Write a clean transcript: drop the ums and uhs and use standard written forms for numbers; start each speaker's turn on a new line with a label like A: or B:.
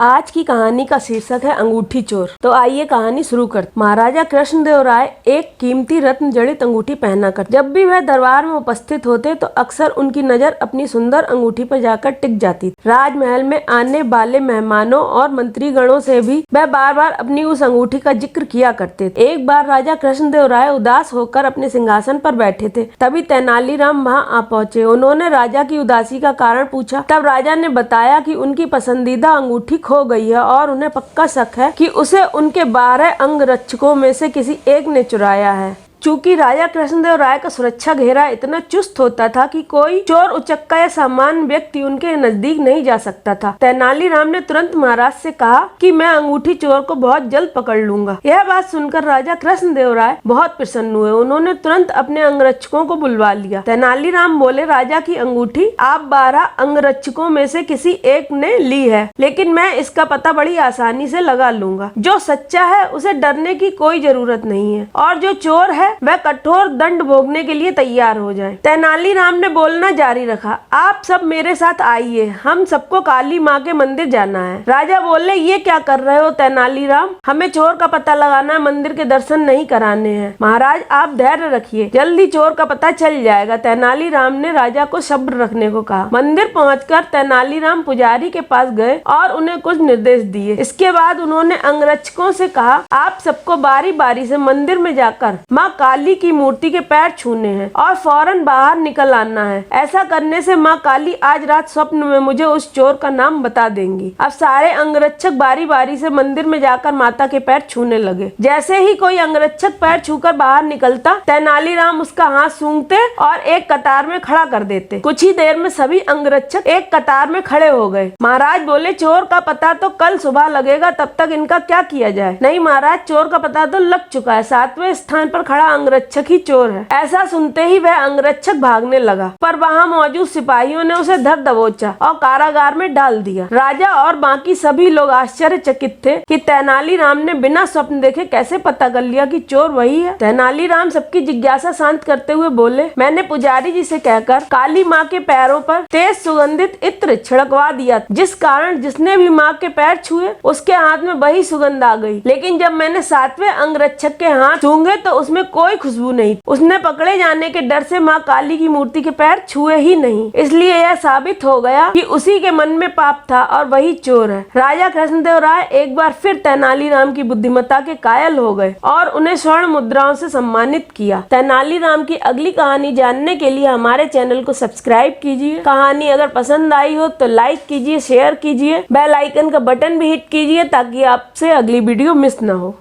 A: आज की कहानी का शीर्षक है अंगूठी चोर। तो आइए कहानी शुरू करते। महाराजा कृष्णदेव राय एक कीमती रत्न जड़ित अंगूठी पहना कर जब भी वह दरबार में उपस्थित होते तो अक्सर उनकी नजर अपनी सुंदर अंगूठी पर जाकर टिक जाती। राजमहल में आने वाले मेहमानों और मंत्रीगणों से भी वह बार बार अपनी उस अंगूठी का जिक्र किया करते थे। एक बार राजा कृष्णदेव राय उदास होकर अपने सिंहासन पर बैठे थे, तभी तेनालीराम वहां आ पहुंचे। उन्होंने राजा की उदासी का कारण पूछा। तब राजा ने बताया कि उनकी पसंदीदा अंगूठी खो गई है और उन्हें पक्का शक है कि उसे उनके 12 अंगरक्षकों में से किसी एक ने चुराया है। चूंकि राजा कृष्णदेव राय का सुरक्षा घेरा इतना चुस्त होता था कि कोई चोर उचक्का या सामान्य व्यक्ति उनके नजदीक नहीं जा सकता था। तेनालीराम ने तुरंत महाराज से कहा कि मैं अंगूठी चोर को बहुत जल्द पकड़ लूंगा। यह बात सुनकर राजा कृष्णदेव राय बहुत प्रसन्न हुए। उन्होंने तुरंत अपने अंगरक्षकों को बुलवा लिया। तेनालीराम बोले, राजा की अंगूठी आप 12 अंगरक्षकों में से किसी एक ने ली है, लेकिन मैं इसका पता बड़ी आसानी से लगा लूंगा। जो सच्चा है उसे डरने की कोई जरूरत नहीं है और जो चोर है वह कठोर दंड भोगने के लिए तैयार हो जाए। तेनालीराम ने बोलना जारी रखा, आप सब मेरे साथ आइए, हम सबको काली माँ के मंदिर जाना है। राजा बोले, ये क्या कर रहे हो तेनालीराम, हमें चोर का पता लगाना है, मंदिर के दर्शन नहीं कराने हैं। महाराज आप धैर्य रखिए, जल्दी चोर का पता चल जाएगा। तेनालीराम ने राजा को सब्र रखने को कहा। मंदिर पहुंचकर तेनालीराम पुजारी के पास गए और उन्हें कुछ निर्देश दिए। इसके बाद उन्होंने अंगरक्षकों से कहा, आप सबको बारी बारी से मंदिर में जाकर माँ काली की मूर्ति के पैर छूने हैं और फौरन बाहर निकल आना है। ऐसा करने से माँ काली आज रात स्वप्न में मुझे उस चोर का नाम बता देंगी। अब सारे अंगरक्षक बारी बारी से मंदिर में जाकर माता के पैर छूने लगे। जैसे ही कोई अंगरक्षक पैर छूकर बाहर निकलता, तेनालीराम उसका हाथ सूंघते और एक कतार में खड़ा कर देते। कुछ ही देर में सभी अंगरक्षक एक कतार में खड़े हो गए। महाराज बोले, चोर का पता तो कल सुबह लगेगा, तब तक इनका क्या किया जाए। नहीं महाराज, चोर का पता तो लग चुका है, 7वें स्थान पर खड़ा अंगरक्षक ही चोर है। ऐसा सुनते ही वह अंगरक्षक भागने लगा, पर वहां मौजूद सिपाहियों ने उसे धर दबोचा और कारागार में डाल दिया। राजा और बाकी सभी लोग आश्चर्यचकित थे कि तेनालीराम ने बिना स्वप्न देखे कैसे पता कर लिया कि चोर वही है। तेनालीराम सबकी जिज्ञासा शांत करते हुए बोले, मैंने पुजारी जी से कहकर काली माँ के पैरों पर तेज सुगंधित इत्र छिड़कवा दिया, जिस कारण जिसने भी माँ के पैर छुए उसके हाथ में वही सुगंध आ गई। लेकिन जब मैंने 7वें अंगरक्षक के हाथ छूंगे तो उसमें कोई खुशबू नहीं। उसने पकड़े जाने के डर से माँ काली की मूर्ति के पैर छुए ही नहीं। इसलिए यह साबित हो गया कि उसी के मन में पाप था और वही चोर है। राजा कृष्णदेव राय एक बार फिर तेनालीराम की बुद्धिमत्ता के कायल हो गए और उन्हें स्वर्ण मुद्राओं से सम्मानित किया। तेनालीराम की अगली कहानी जानने के लिए हमारे चैनल को सब्सक्राइब कीजिए। कहानी अगर पसंद आई हो तो लाइक कीजिए, शेयर कीजिए, बेल आइकन का बटन भी हिट कीजिए ताकि आपसे अगली वीडियो मिस न हो।